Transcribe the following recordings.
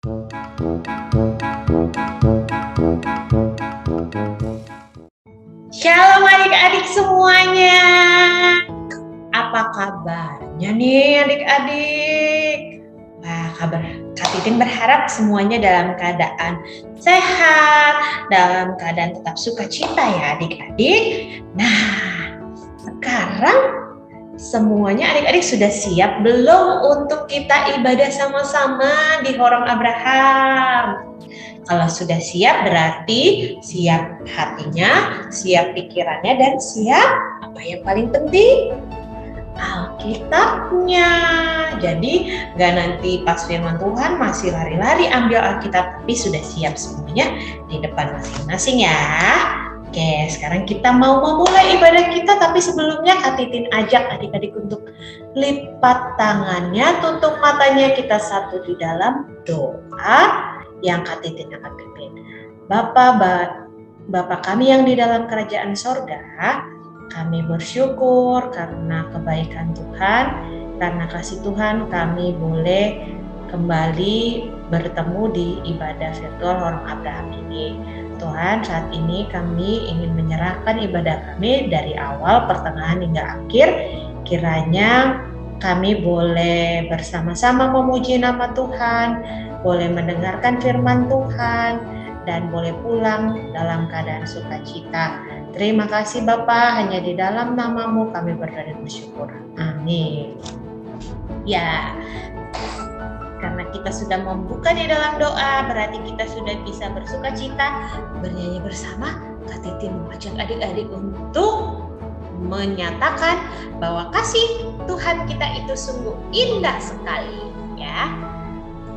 Shalom adik-adik semuanya. Apa kabarnya nih adik-adik? Wah, kabar Kak Titin berharap semuanya dalam keadaan sehat, dalam keadaan tetap sukacita ya adik-adik. Nah, sekarang semuanya adik-adik sudah siap belum untuk kita ibadah sama-sama di Horong Abraham? Kalau sudah siap berarti siap hatinya, siap pikirannya, dan siap apa yang paling penting? Alkitabnya. Jadi gak nanti pas firman Tuhan masih lari-lari ambil Alkitab, tapi sudah siap semuanya di depan masing-masing ya. Oke, sekarang kita mau memulai ibadah kita, tapi sebelumnya Kak Titin ajak adik-adik untuk lipat tangannya, tutup matanya, kita satu di dalam doa yang Kak Titin akan pimpin. Bapa kami yang di dalam kerajaan sorga, kami bersyukur karena kebaikan Tuhan, karena kasih Tuhan kami boleh kembali bertemu di ibadah virtual Horong Abraham ini. Tuhan, saat ini kami ingin menyerahkan ibadah kami dari awal, pertengahan hingga akhir. Kiranya kami boleh bersama-sama memuji nama Tuhan, boleh mendengarkan firman Tuhan, dan boleh pulang dalam keadaan sukacita. Terima kasih Bapa, hanya di dalam nama-Mu kami berdoa dan bersyukur. Amin. Ya, karena kita sudah membuka di dalam doa, berarti kita sudah bisa bersukacita, bernyanyi bersama. Kak Titin mengajak adik-adik untuk menyatakan bahwa kasih Tuhan kita itu sungguh indah sekali, ya.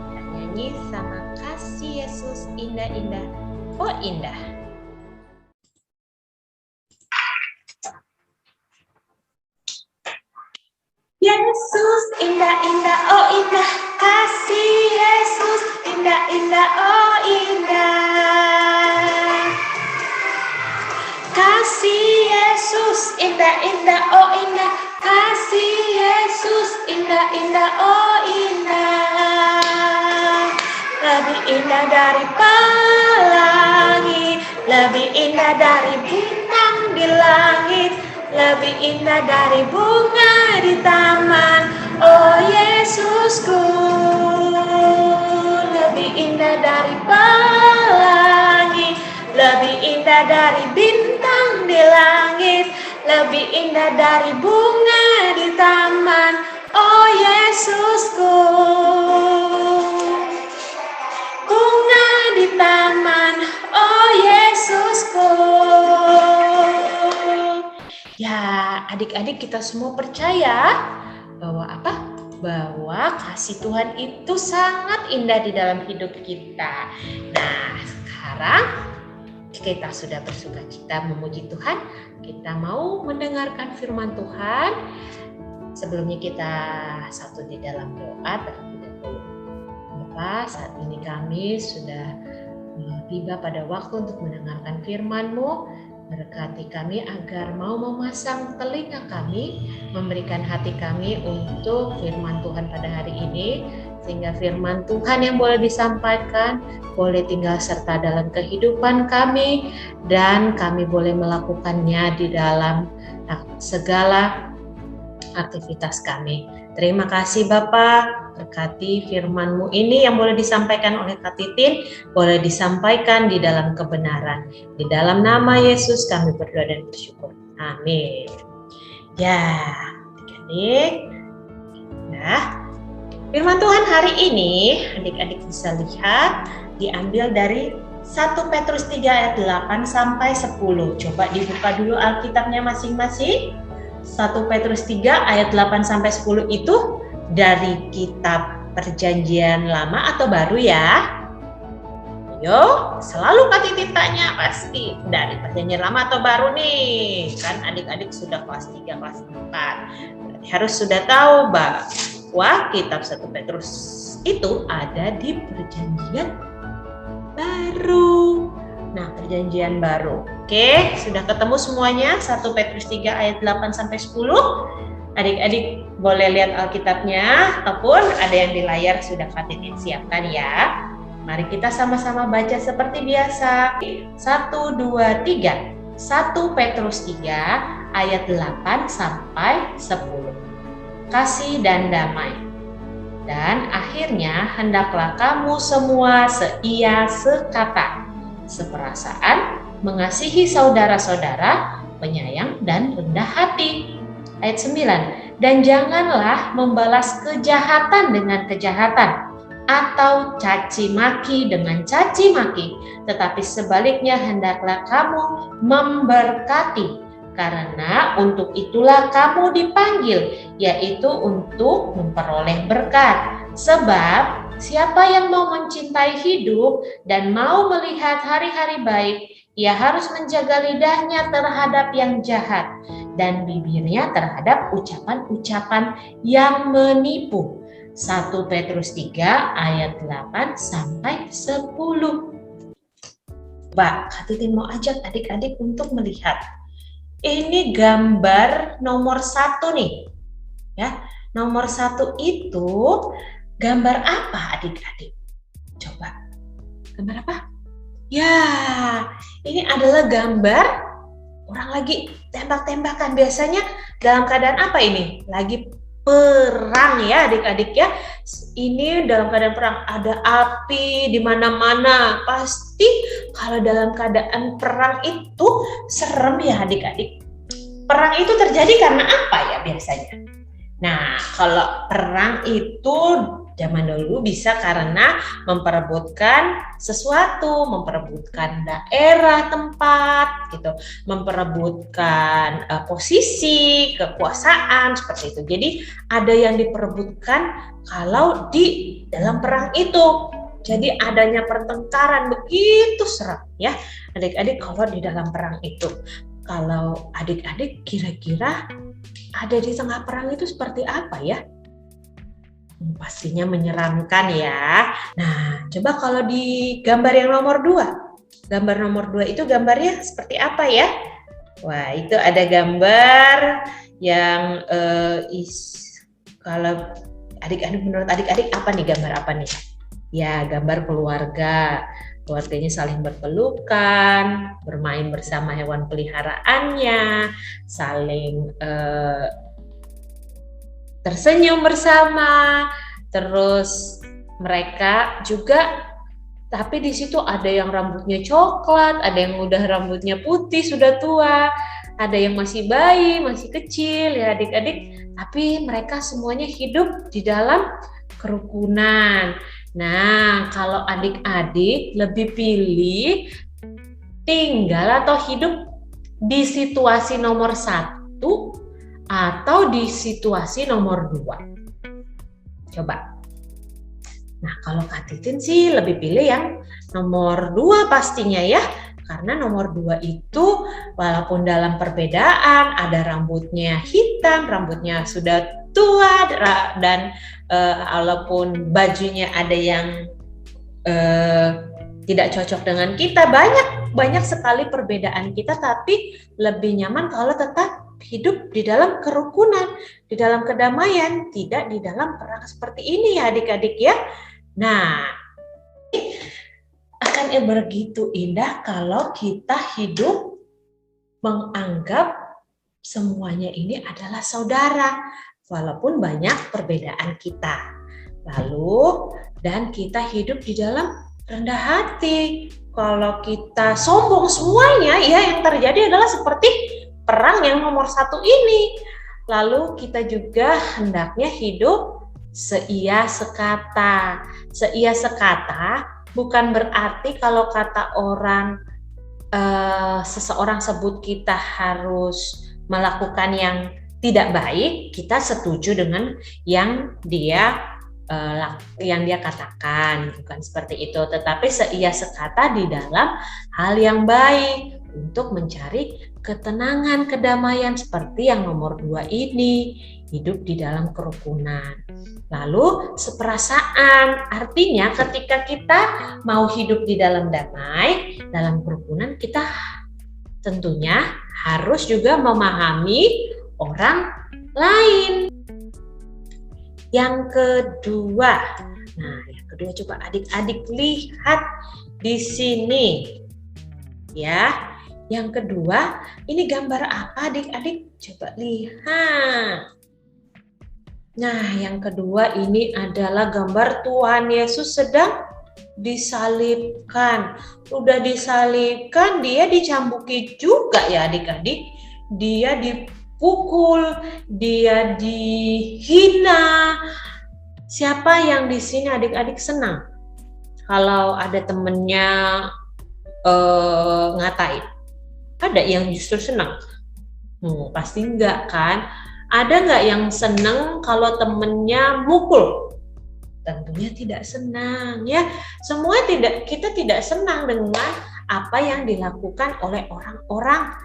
Kita nyanyi sama kasih Yesus indah-indah, oh indah. Yesus indah-indah, oh indah, kasih Yesus indah-indah, oh indah. Kasih Yesus indah-indah, oh indah, kasih Yesus indah-indah, oh indah. Lebih indah dari pelangi, lebih indah dari bintang di langit, lebih indah dari bunga di taman, oh Yesusku. Lebih indah dari pelangi, lebih indah dari bintang di langit, lebih indah dari bunga di taman, oh Yesusku. Bunga di taman, oh Yesusku. Ya, adik-adik kita semua percaya bahwa apa? Bahwa kasih Tuhan itu sangat indah di dalam hidup kita. Nah, sekarang kita sudah bersukacita memuji Tuhan, kita mau mendengarkan firman Tuhan. Sebelumnya kita satu di dalam doa terlebih dahulu. Bapa, saat ini kami sudah tiba pada waktu untuk mendengarkan firman-Mu. Berkati kami agar mau memasang telinga kami, memberikan hati kami untuk firman Tuhan pada hari ini, sehingga firman Tuhan yang boleh disampaikan boleh tinggal serta dalam kehidupan kami, dan kami boleh melakukannya di dalam segala aktivitas kami. Terima kasih Bapa, berkati firman-Mu ini yang boleh disampaikan oleh Kak Titin, boleh disampaikan di dalam kebenaran. Di dalam nama Yesus kami berdoa dan bersyukur. Amin. Ya, adik-adik. Nah, firman Tuhan hari ini adik-adik bisa lihat diambil dari 1 Petrus 3 ayat 8 sampai 10. Coba dibuka dulu Alkitabnya masing-masing. 1 Petrus 3 ayat 8 sampai 10 itu dari kitab Perjanjian Lama atau Baru ya? Yo, selalu Kak Titin tanya pasti dari Perjanjian Lama atau Baru nih. Kan adik-adik sudah kelas 3, kelas 4. Berarti harus sudah tahu bahwa kitab 1 Petrus itu ada di Perjanjian Baru. Nah, Perjanjian Baru. Oke, sudah ketemu semuanya? 1 Petrus 3 ayat 8 sampai 10. Adik-adik boleh lihat Alkitabnya ataupun ada yang di layar sudah Kak Titin siapkan ya. Mari kita sama-sama baca seperti biasa. 1, 2, 3. 1 Petrus 3 ayat 8 sampai 10. Kasih dan damai. Dan akhirnya hendaklah kamu semua seia sekata, seperasaan, mengasihi saudara-saudara, penyayang dan rendah hati. Ayat 9. Dan janganlah membalas kejahatan dengan kejahatan, atau caci maki dengan caci maki, tetapi sebaliknya hendaklah kamu memberkati, karena untuk itulah kamu dipanggil, yaitu untuk memperoleh berkat. Sebab siapa yang mau mencintai hidup dan mau melihat hari-hari baik, ia harus menjaga lidahnya terhadap yang jahat dan bibirnya terhadap ucapan-ucapan yang menipu. 1 Petrus 3 ayat 8 sampai 10. Coba Kak Titin mau ajak adik-adik untuk melihat. Ini gambar nomor 1 nih. Ya, nomor 1 itu gambar apa adik-adik? Coba. Gambar apa? Ya, ini adalah gambar orang lagi tembak-tembakan. Biasanya dalam keadaan apa ini? Lagi perang ya adik-adik ya. Ini dalam keadaan perang, ada api di mana-mana. Pasti kalau dalam keadaan perang itu serem ya adik-adik. Perang itu terjadi karena apa ya biasanya? Nah, kalau perang itu zaman dulu bisa karena memperebutkan sesuatu, memperebutkan daerah tempat gitu, memperebutkan posisi, kekuasaan seperti itu. Jadi ada yang diperebutkan kalau di dalam perang itu. Jadi adanya pertengkaran begitu seram ya adik-adik kalau di dalam perang itu. Kalau adik-adik kira-kira ada di tengah perang itu seperti apa ya? Pastinya menyeramkan ya. Nah, coba kalau di gambar yang nomor 2. Gambar nomor 2 itu gambarnya seperti apa ya? Wah, itu ada gambar yang kalau adik-adik, menurut adik-adik apa nih, gambar apa nih? Ya, gambar keluarga. Keluarganya saling berpelukan, bermain bersama hewan peliharaannya, saling tersenyum bersama, terus mereka juga, tapi di situ ada yang rambutnya coklat, ada yang udah rambutnya putih, sudah tua, ada yang masih bayi, masih kecil ya adik-adik, tapi mereka semuanya hidup di dalam kerukunan. Nah, kalau adik-adik lebih pilih tinggal atau hidup di situasi nomor 1 atau di situasi nomor 2? Coba. Nah, kalau Kak Titin sih lebih pilih yang nomor 2 pastinya ya. Karena nomor 2 itu walaupun dalam perbedaan ada rambutnya hitam, rambutnya sudah tua, dan walaupun bajunya ada yang tidak cocok dengan kita, banyak sekali perbedaan kita, tapi lebih nyaman kalau tetap hidup di dalam kerukunan, di dalam kedamaian, tidak di dalam perang seperti ini ya adik-adik ya. Nah, akan begitu indah kalau kita hidup menganggap semuanya ini adalah saudara, walaupun banyak perbedaan kita. Lalu, dan kita hidup di dalam rendah hati. Kalau kita sombong semuanya, ya yang terjadi adalah seperti perang yang nomor 1 ini. Lalu kita juga hendaknya hidup seia sekata. Seia sekata bukan berarti kalau kata orang, seseorang sebut kita harus melakukan yang tidak baik, kita setuju dengan yang dia katakan, bukan seperti itu. Tetapi seia sekata di dalam hal yang baik untuk mencari ketenangan, kedamaian seperti yang nomor 2 ini, hidup di dalam kerukunan. Lalu seperasaan, artinya ketika kita mau hidup di dalam damai, dalam kerukunan, kita tentunya harus juga memahami orang lain. Yang kedua, Nah, yang kedua coba adik-adik lihat di sini. Ya. Yang kedua, ini gambar apa adik-adik? Coba lihat. Nah, yang kedua ini adalah gambar Tuhan Yesus sedang disalibkan. Udah disalibkan, dia dicambuki juga ya adik-adik. Dia dipukul, dia dihina. Siapa yang di sini adik-adik senang kalau ada temennya ngatain? Ada yang justru senang? Pasti enggak kan? Ada enggak yang senang kalau temennya mukul? Tentunya tidak senang ya. Kita tidak senang dengan apa yang dilakukan oleh orang-orang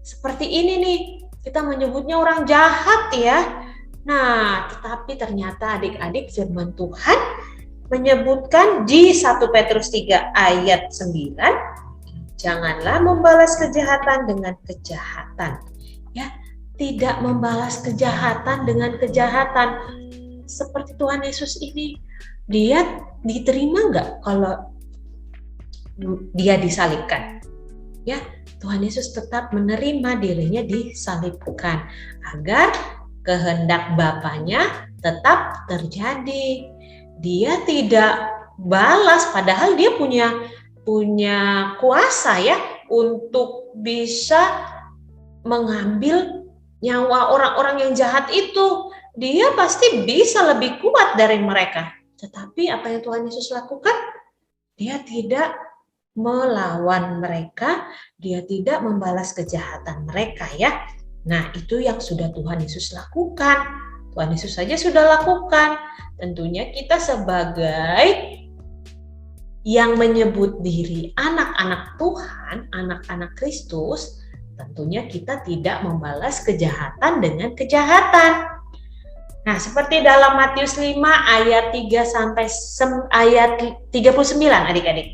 seperti ini nih. Kita menyebutnya orang jahat ya. Nah, tetapi ternyata adik-adik firman Tuhan menyebutkan di 1 Petrus 3 ayat 9, janganlah membalas kejahatan dengan kejahatan. Ya, tidak membalas kejahatan dengan kejahatan. Seperti Tuhan Yesus ini, dia diterima nggak kalau dia disalibkan? Ya, Tuhan Yesus tetap menerima dirinya disalibkan agar kehendak Bapaknya tetap terjadi. Dia tidak balas, padahal dia punya kuasa ya untuk bisa mengambil nyawa orang-orang yang jahat itu. Dia pasti bisa lebih kuat dari mereka. Tetapi apa yang Tuhan Yesus lakukan? Dia tidak melawan mereka, dia tidak membalas kejahatan mereka ya. Nah, itu yang sudah Tuhan Yesus lakukan. Tuhan Yesus saja sudah lakukan. Tentunya kita sebagai yang menyebut diri anak-anak Tuhan, anak-anak Kristus, tentunya kita tidak membalas kejahatan dengan kejahatan. Nah, seperti dalam Matius 5 ayat 3 sampai ayat 39 adik-adik.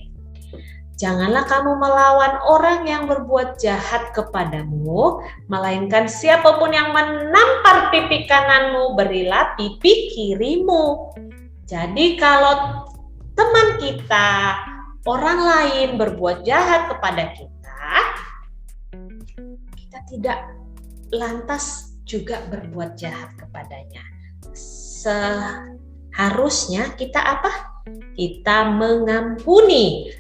Janganlah kamu melawan orang yang berbuat jahat kepadamu, melainkan siapapun yang menampar pipi kananmu, berilah pipi kirimu. Jadi kalau teman kita, orang lain berbuat jahat kepada kita, kita tidak lantas juga berbuat jahat kepadanya. Seharusnya kita apa? Kita mengampuni.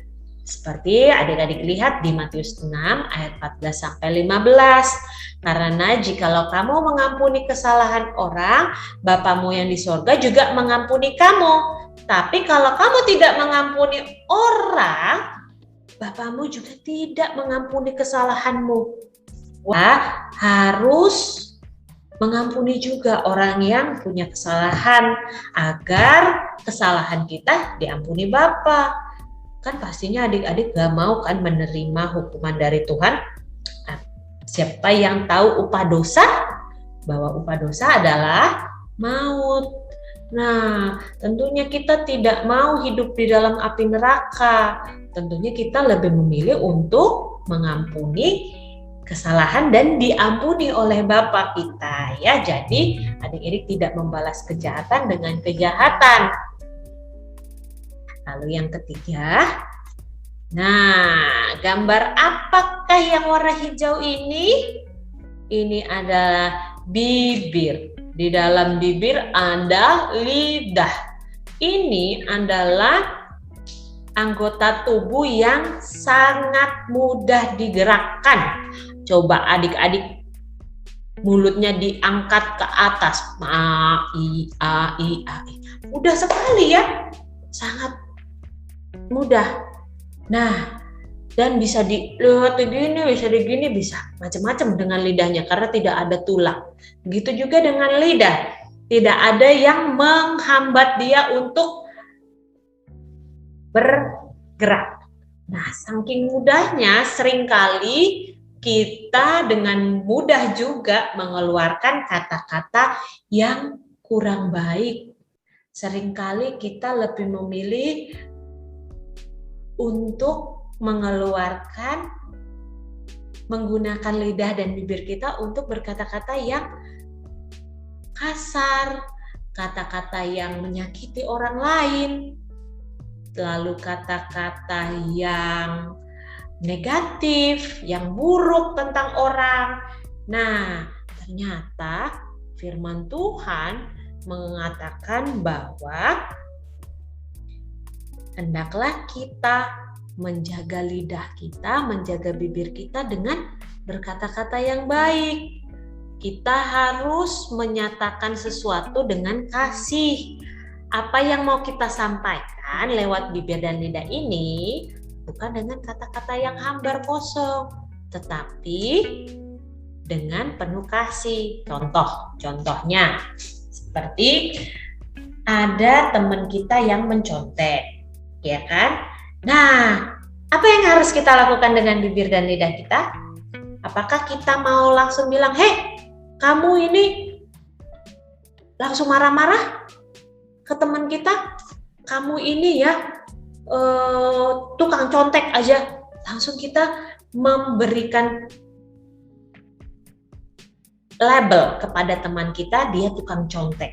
Seperti adik-adik lihat di Matius 6 ayat 14 sampai 15. Karena jikalau kamu mengampuni kesalahan orang, Bapamu yang di sorga juga mengampuni kamu. Tapi kalau kamu tidak mengampuni orang, Bapamu juga tidak mengampuni kesalahanmu. Wah, harus mengampuni juga orang yang punya kesalahan agar kesalahan kita diampuni Bapa. Kan pastinya adik-adik gak mau kan menerima hukuman dari Tuhan. Nah, siapa yang tahu upah dosa? Bahwa upah dosa adalah maut. Nah, tentunya kita tidak mau hidup di dalam api neraka. Tentunya kita lebih memilih untuk mengampuni kesalahan dan diampuni oleh Bapa kita ya. Jadi adik-adik tidak membalas kejahatan dengan kejahatan. Lalu yang ketiga, nah gambar apakah yang warna hijau ini? Ini adalah bibir. Di dalam bibir ada lidah. Ini adalah anggota tubuh yang sangat mudah digerakkan. Coba adik-adik mulutnya diangkat ke atas. A, I, A, I, A, I. Mudah sekali ya. Sangat mudah. Nah, dan bisa dilihat begini, bisa digini, bisa macam-macam dengan lidahnya karena tidak ada tulang. Begitu juga dengan lidah. Tidak ada yang menghambat dia untuk bergerak. Nah, saking mudahnya seringkali kita dengan mudah juga mengeluarkan kata-kata yang kurang baik. Seringkali kita lebih memilih untuk mengeluarkan, menggunakan lidah dan bibir kita untuk berkata-kata yang kasar, kata-kata yang menyakiti orang lain, lalu kata-kata yang negatif, yang buruk tentang orang. Nah, ternyata firman Tuhan mengatakan bahwa hendaklah kita menjaga lidah kita, menjaga bibir kita dengan berkata-kata yang baik. Kita harus menyatakan sesuatu dengan kasih. Apa yang mau kita sampaikan lewat bibir dan lidah ini bukan dengan kata-kata yang hambar kosong, tetapi dengan penuh kasih. Contohnya seperti ada teman kita yang mencontek, ya kan? Nah, apa yang harus kita lakukan dengan bibir dan lidah kita? Apakah kita mau langsung bilang, "Hei, kamu ini," langsung marah-marah ke teman kita, "Kamu ini ya tukang contek aja." Langsung kita memberikan label kepada teman kita, dia tukang contek.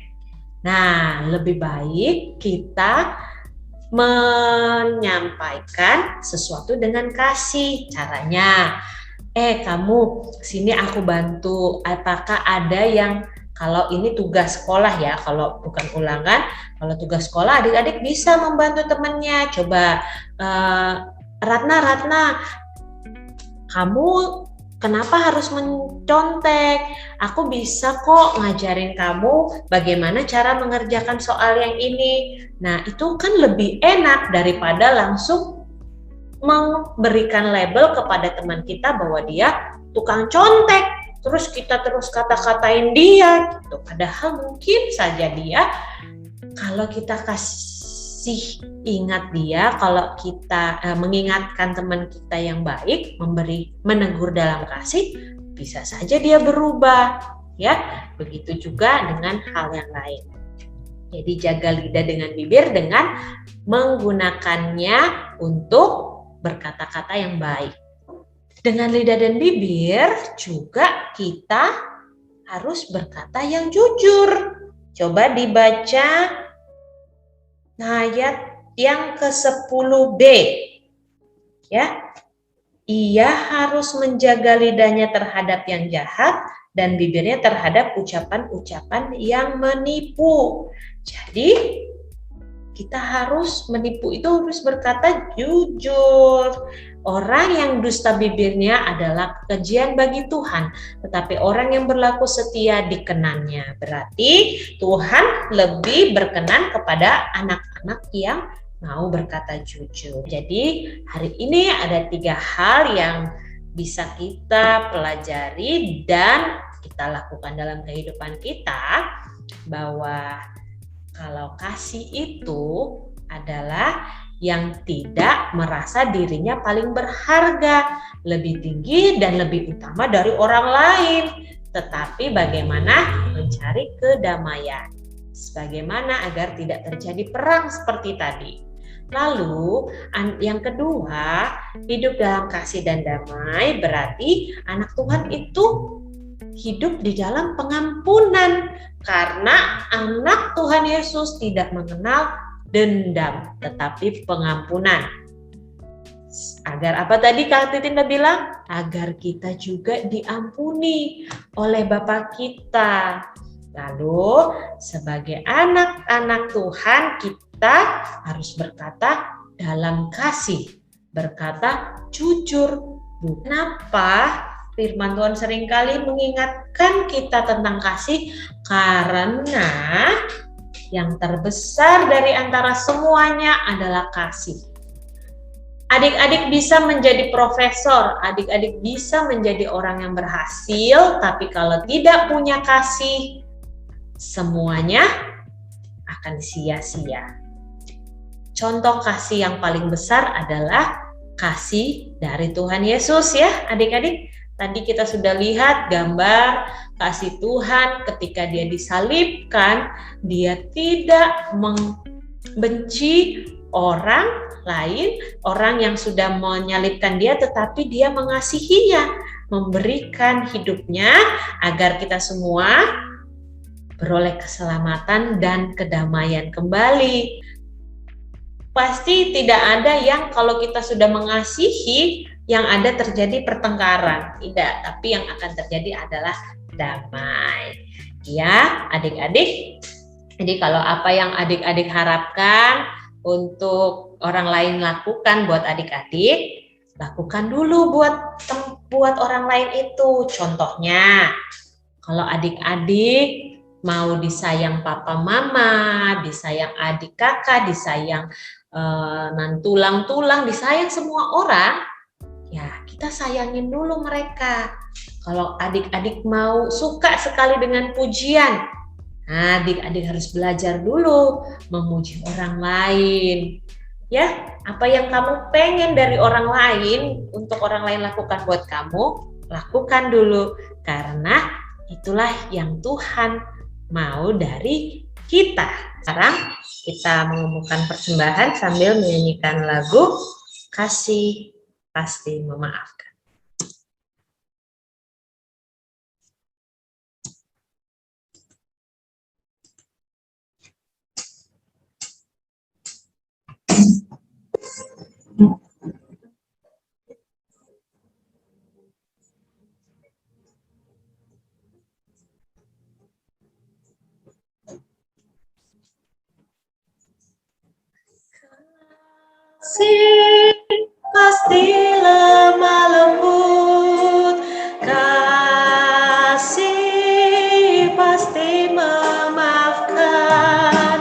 Nah, lebih baik kita menyampaikan sesuatu dengan kasih. Caranya, kamu sini aku bantu. Apakah ada yang, kalau ini tugas sekolah ya, kalau bukan ulangan, kalau tugas sekolah adik-adik bisa membantu temannya. Coba, Ratna, kamu kenapa harus mencontek? Aku bisa kok ngajarin kamu bagaimana cara mengerjakan soal yang ini. Nah, itu kan lebih enak daripada langsung memberikan label kepada teman kita bahwa dia tukang contek. Terus kita terus kata-katain dia gitu. Padahal mungkin saja dia, kalau kita kasih ingat dia, kalau kita mengingatkan teman kita yang baik, menegur dalam kasih, bisa saja dia berubah, ya. Begitu juga dengan hal yang lain. Jadi jaga lidah dengan bibir dengan menggunakannya untuk berkata-kata yang baik. Dengan lidah dan bibir juga kita harus berkata yang jujur. Coba dibaca ayat yang ke-10b. Ya. Ia harus menjaga lidahnya terhadap yang jahat dan bibirnya terhadap ucapan-ucapan yang menipu. Jadi kita harus menipu itu harus berkata jujur. Orang yang dusta bibirnya adalah kekejian bagi Tuhan, tetapi orang yang berlaku setia dikenannya. Berarti Tuhan lebih berkenan kepada anak-anak yang mau berkata jujur. Jadi hari ini ada 3 hal yang bisa kita pelajari dan kita lakukan dalam kehidupan kita, bahwa kalau kasih itu adalah yang tidak merasa dirinya paling berharga, lebih tinggi dan lebih utama dari orang lain, tetapi bagaimana mencari kedamaian, bagaimana agar tidak terjadi perang seperti tadi. Lalu yang kedua, hidup dalam kasih dan damai berarti anak Tuhan itu hidup di dalam pengampunan, karena anak Tuhan Yesus tidak mengenal dendam, tetapi pengampunan. Agar apa tadi Kak Titin udah bilang? Agar kita juga diampuni oleh Bapa kita. Lalu sebagai anak-anak Tuhan kita harus berkata dalam kasih, berkata jujur. Kenapa firman Tuhan seringkali mengingatkan kita tentang kasih? Karena yang terbesar dari antara semuanya adalah kasih. Adik-adik bisa menjadi profesor, adik-adik bisa menjadi orang yang berhasil, tapi kalau tidak punya kasih, semuanya akan sia-sia. Contoh kasih yang paling besar adalah kasih dari Tuhan Yesus ya adik-adik. Tadi kita sudah lihat gambar kasih Tuhan ketika dia disalibkan, dia tidak membenci orang lain, orang yang sudah menyalibkan dia, tetapi dia mengasihinya, memberikan hidupnya agar kita semua beroleh keselamatan dan kedamaian kembali. Pasti tidak ada yang kalau kita sudah mengasihi, yang ada terjadi pertengkaran. Tidak, tapi yang akan terjadi adalah damai. Ya, adik-adik. Jadi kalau apa yang adik-adik harapkan untuk orang lain lakukan buat adik-adik, lakukan dulu buat orang lain itu. Contohnya, kalau adik-adik mau disayang papa mama, disayang adik kakak, disayang tulang-tulang, disayang semua orang, ya kita sayangin dulu mereka. Kalau adik-adik mau suka sekali dengan pujian, nah, adik-adik harus belajar dulu memuji orang lain. Ya, apa yang kamu pengen dari orang lain, untuk orang lain lakukan buat kamu, lakukan dulu. Karena itulah yang Tuhan mau dari kita. Sekarang kita mengumumkan persembahan sambil menyanyikan lagu Kasih Pasti Memaafkan. Kasih pasti lemah lembut, kasih pasti memaafkan,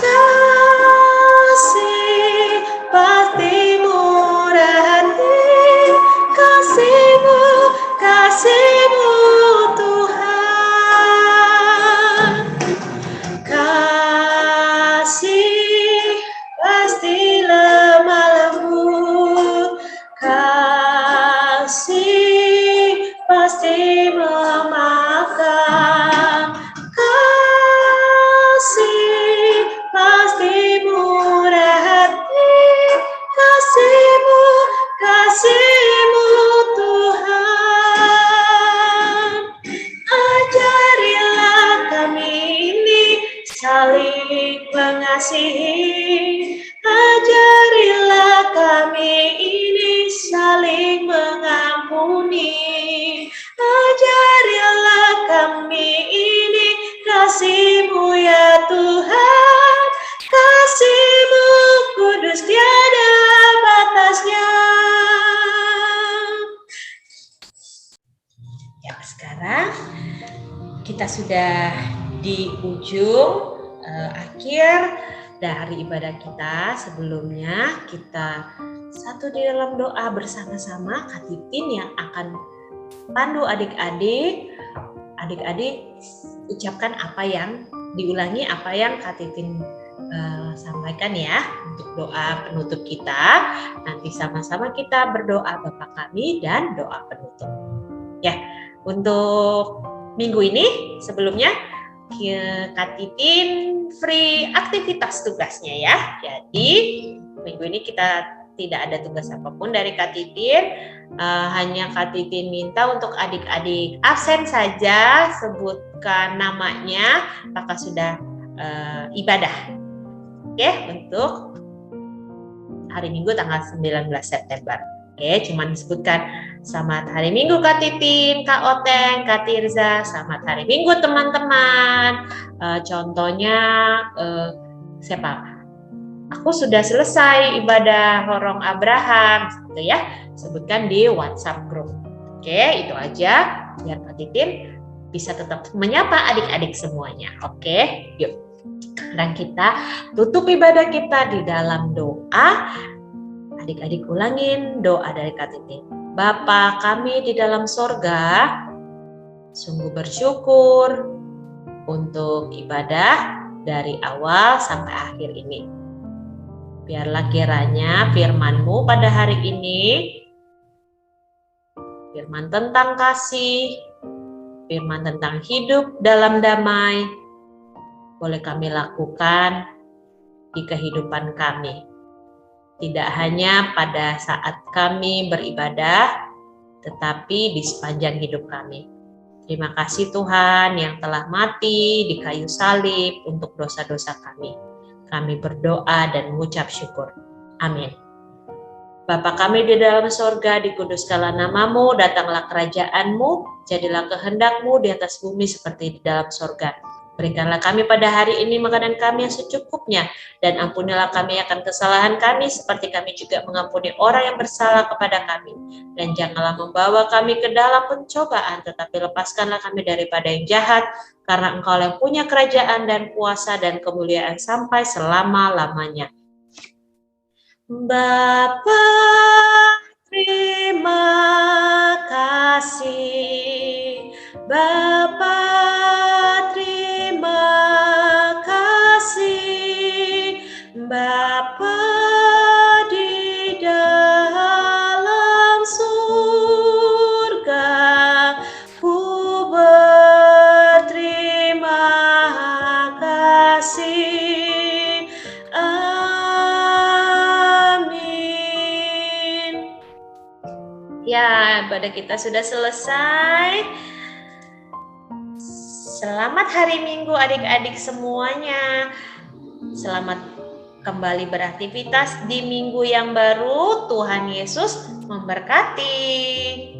kasih pasti murah hati, kasihmu, kasihmu Tuhan, kasih pasti lemah lembut, kasih pasti memaafkan, kasih pasti murah hati, kasihmu, kasihmu Tuhan. Ajarilah kami ini saling mengasihi, ajarilah kami ini saling mengampuni, ajarilah kami ini kasih-Mu ya Tuhan, kasih-Mu kudus tiada batasnya. Ya, sekarang kita sudah di ujung akhir dari ibadah kita. Sebelumnya kita satu di dalam doa bersama-sama. Kak Titin yang akan pandu adik-adik. Adik-adik ucapkan diulangi apa yang Kak Titin sampaikan ya untuk doa penutup kita. Nanti sama-sama kita berdoa Bapa kami dan doa penutup. Ya, untuk minggu ini sebelumnya Kak Titin free aktivitas tugasnya ya. Jadi minggu ini kita tidak ada tugas apapun dari Kak Titin. Hanya Kak Titin minta untuk adik-adik absen saja, sebutkan namanya apakah sudah ibadah. Oke, untuk hari Minggu tanggal 19 September. Oke, cuman disebutkan selamat hari Minggu Kak Titin, Kak Oteng, Kak Tirza, selamat hari Minggu teman-teman. Contohnya siapa? Aku sudah selesai ibadah Horong Abraham, gitu ya. Sebutkan di WhatsApp group. Oke, itu aja biar Kak Titin bisa tetap menyapa adik-adik semuanya. Oke, yuk. Dan kita tutup ibadah kita di dalam doa. Adik-adik ulangin doa dari Kak Titin. Bapa kami di dalam sorga, sungguh bersyukur untuk ibadah dari awal sampai akhir ini. Biarlah kiranya firman-Mu pada hari ini, firman tentang kasih, firman tentang hidup dalam damai, boleh kami lakukan di kehidupan kami. Tidak hanya pada saat kami beribadah, tetapi di sepanjang hidup kami. Terima kasih Tuhan yang telah mati di kayu salib untuk dosa-dosa kami. Kami berdoa dan mengucap syukur. Amin. Bapa kami di dalam sorga, dikuduskanlah namamu, datanglah kerajaanmu, jadilah kehendakmu di atas bumi seperti di dalam sorga. Berikanlah kami pada hari ini makanan kami yang secukupnya, dan ampunilah kami akan kesalahan kami seperti kami juga mengampuni orang yang bersalah kepada kami. Dan janganlah membawa kami ke dalam pencobaan, tetapi lepaskanlah kami daripada yang jahat, karena Engkau yang punya kerajaan dan kuasa dan kemuliaan sampai selama-lamanya. Bapa, terima kasih. Bapa, terima kasih. Bapa di dalam surga, ku berterima kasih. Ya, ibadah kita sudah selesai. Selamat hari Minggu adik-adik semuanya. Selamat kembali beraktivitas di minggu yang baru. Tuhan Yesus memberkati.